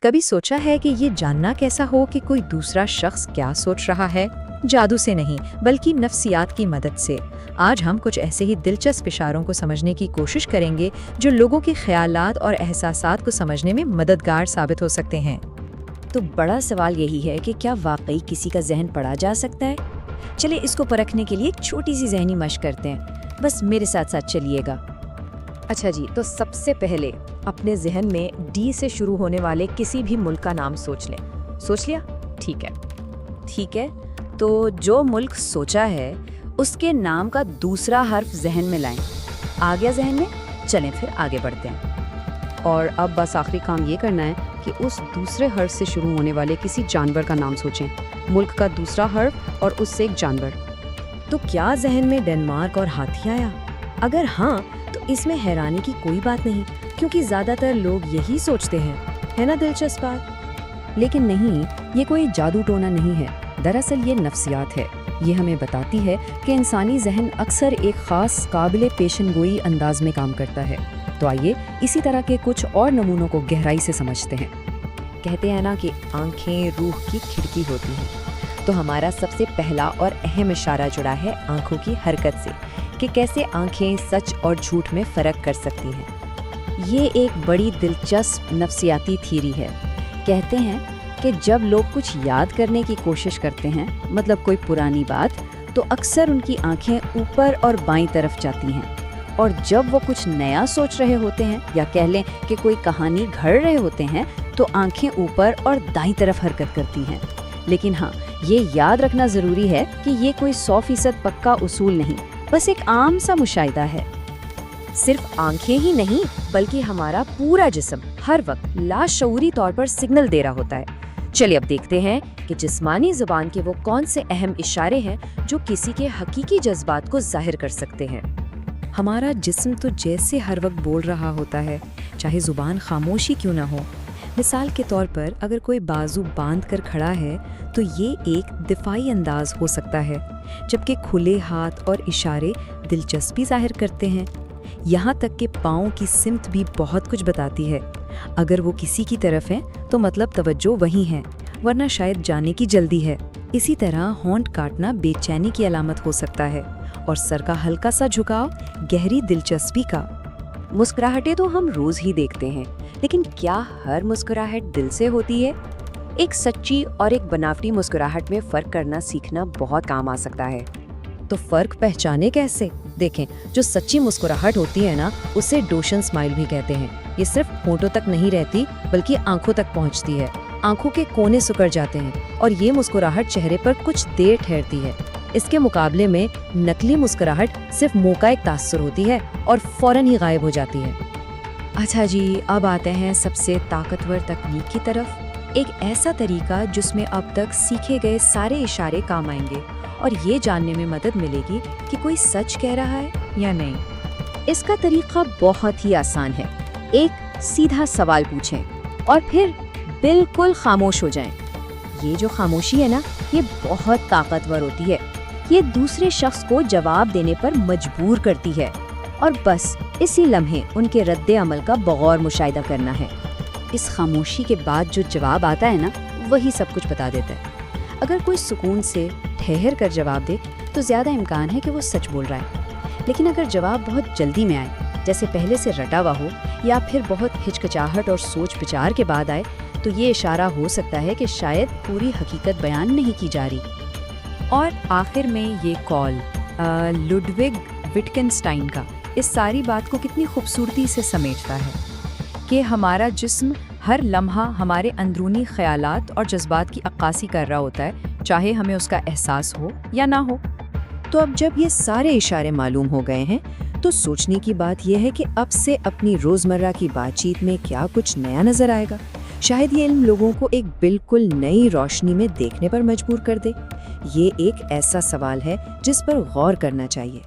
کبھی سوچا ہے کہ یہ جاننا کیسا ہو کہ کوئی دوسرا شخص کیا سوچ رہا ہے؟ جادو سے نہیں بلکہ نفسیات کی مدد سے۔ آج ہم کچھ ایسے ہی دلچسپ اشاروں کو سمجھنے کی کوشش کریں گے جو لوگوں کے خیالات اور احساسات کو سمجھنے میں مددگار ثابت ہو سکتے ہیں۔ تو بڑا سوال یہی ہے کہ کیا واقعی کسی کا ذہن پڑھا جا سکتا ہے؟ چلے اس کو پرکھنے کے لیے ایک چھوٹی سی ذہنی مشق کرتے ہیں، بس میرے ساتھ ساتھ چلیے گا۔ اچھا جی، تو سب سے پہلے اپنے ذہن میں ڈی سے شروع ہونے والے کسی بھی ملک کا نام سوچ لیں۔ سوچ لیا؟ ٹھیک ہے، تو جو ملک سوچا ہے اس کے نام کا دوسرا حرف ذہن میں لائیں۔ آ گیا ذہن میں؟ چلیں پھر آگے بڑھتے ہیں۔ اور اب بس آخری کام یہ کرنا ہے کہ اس دوسرے حرف سے شروع ہونے والے کسی جانور کا نام سوچیں، ملک کا دوسرا حرف اور اس سے ایک جانور۔ تو کیا ذہن میں ڈنمارک اور ہاتھی آیا؟ اگر ہاں تو اس میں حیرانی کی کوئی بات نہیں، کیونکہ زیادہ تر لوگ یہی سوچتے ہیں، ہے نا دلچسپ بات؟ لیکن نہیں، یہ کوئی جادو ٹونا نہیں ہے، دراصل یہ نفسیات ہے۔ یہ ہمیں بتاتی ہے کہ انسانی ذہن اکثر ایک خاص قابل پیشن گوئی انداز میں کام کرتا ہے۔ تو آئیے اسی طرح کے کچھ اور نمونوں کو گہرائی سے سمجھتے ہیں۔ کہتے ہیں نا کہ آنکھیں روح کی کھڑکی ہوتی ہیں، تو ہمارا سب سے پہلا اور اہم اشارہ جڑا ہے آنکھوں کی حرکت سے، کہ کیسے آنکھیں سچ اور جھوٹ میں فرق کر سکتی ہیں۔ یہ ایک بڑی دلچسپ نفسیاتی تھیوری ہے۔ کہتے ہیں کہ جب لوگ کچھ یاد کرنے کی کوشش کرتے ہیں، مطلب کوئی پرانی بات، تو اکثر ان کی آنکھیں اوپر اور بائیں طرف جاتی ہیں، اور جب وہ کچھ نیا سوچ رہے ہوتے ہیں یا کہہ لیں کہ کوئی کہانی گھڑ رہے ہوتے ہیں، تو آنکھیں اوپر اور دائیں طرف حرکت کرتی ہیں۔ لیکن ہاں، یہ یاد رکھنا ضروری ہے کہ یہ کوئی 100% پکا اصول نہیں، بس ایک عام سا مشاہدہ ہے۔ صرف آنکھیں ہی نہیں بلکہ ہمارا پورا جسم ہر وقت لاشعوری طور پر سگنل دے رہا ہوتا ہے۔ چلیے اب دیکھتے ہیں کہ جسمانی زبان کے وہ کون سے اہم اشارے ہیں جو کسی کے حقیقی جذبات کو ظاہر کر سکتے ہیں۔ ہمارا جسم تو جیسے ہر وقت بول رہا ہوتا ہے، چاہے زبان خاموشی کیوں نہ ہو۔ مثال کے طور پر اگر کوئی بازو باندھ کر کھڑا ہے تو یہ ایک دفاعی انداز ہو سکتا ہے، جبکہ کھلے ہاتھ اور اشارے دلچسپی ظاہر کرتے ہیں۔ یہاں تک کہ پاؤں کی سمت بھی بہت کچھ بتاتی ہے۔ اگر وہ کسی کی طرف ہے تو مطلب توجہ وہیں ہے، ورنہ شاید جانے کی جلدی ہے۔ اسی طرح ہونٹ کاٹنا بے چینی کی علامت ہو سکتا ہے، اور سر کا ہلکا سا جھکاؤ گہری دلچسپی کا۔ مسکراہٹیں تو ہم روز ہی دیکھتے ہیں، لیکن کیا ہر مسکراہٹ دل سے ہوتی ہے؟ ایک سچی اور ایک بناوٹی مسکراہٹ میں فرق کرنا سیکھنا بہت کام آ سکتا ہے۔ تو فرق پہچانے کیسے؟ دیکھیں، جو سچی مسکراہٹ ہوتی ہے نا، اسے ڈوشن اسمائل بھی کہتے ہیں۔ یہ صرف ہونٹوں تک نہیں رہتی بلکہ آنکھوں تک پہنچتی ہے، آنکھوں کے کونے سکڑ جاتے ہیں، اور یہ مسکراہٹ چہرے پر کچھ دیر ٹھہرتی ہے۔ اس کے مقابلے میں نقلی مسکراہٹ صرف منہ کا ایک تاثر ہوتی ہے اور فوراً ہی غائب ہو جاتی ہے۔ اچھا جی، اب آتے ہیں سب سے طاقتور تکنیک کی طرف، ایک ایسا طریقہ جس میں اب تک سیکھے گئے سارے اشارے کام آئیں گے اور یہ جاننے میں مدد ملے گی کہ کوئی سچ کہہ رہا ہے یا نہیں۔ اس کا طریقہ بہت ہی آسان ہے۔ ایک سیدھا سوال پوچھیں اور پھر بالکل خاموش ہو جائیں۔ یہ جو خاموشی ہے نا، یہ بہت طاقتور ہوتی ہے۔ یہ دوسرے شخص کو جواب دینے پر مجبور کرتی ہے، اور بس اسی لمحے ان کے رد عمل کا بغور مشاہدہ کرنا ہے۔ اس خاموشی کے بعد جو جواب آتا ہے نا، وہی سب کچھ بتا دیتا ہے۔ اگر کوئی سکون سے ٹھہر کر جواب دے تو زیادہ امکان ہے کہ وہ سچ بول رہا ہے، لیکن اگر جواب بہت جلدی میں آئے، جیسے پہلے سے رٹا ہوا ہو، یا پھر بہت ہچکچاہٹ اور سوچ بچار کے بعد آئے، تو یہ اشارہ ہو سکتا ہے کہ شاید پوری حقیقت بیان نہیں کی جا رہی۔ اور آخر میں یہ کال لوڈوگ وٹکنسٹائن کا اس ساری بات کو کتنی خوبصورتی سے سمیٹتا ہے کہ ہمارا جسم ہر لمحہ ہمارے اندرونی خیالات اور جذبات کی عکاسی کر رہا ہوتا ہے، چاہے ہمیں اس کا احساس ہو یا نہ ہو۔ تو اب جب یہ سارے اشارے معلوم ہو گئے ہیں تو سوچنے کی بات یہ ہے کہ اب سے اپنی روزمرہ کی بات چیت میں کیا کچھ نیا نظر آئے گا۔ شاید یہ علم لوگوں کو ایک بالکل نئی روشنی میں دیکھنے پر مجبور کر دے۔ یہ ایک ایسا سوال ہے جس پر غور کرنا چاہیے۔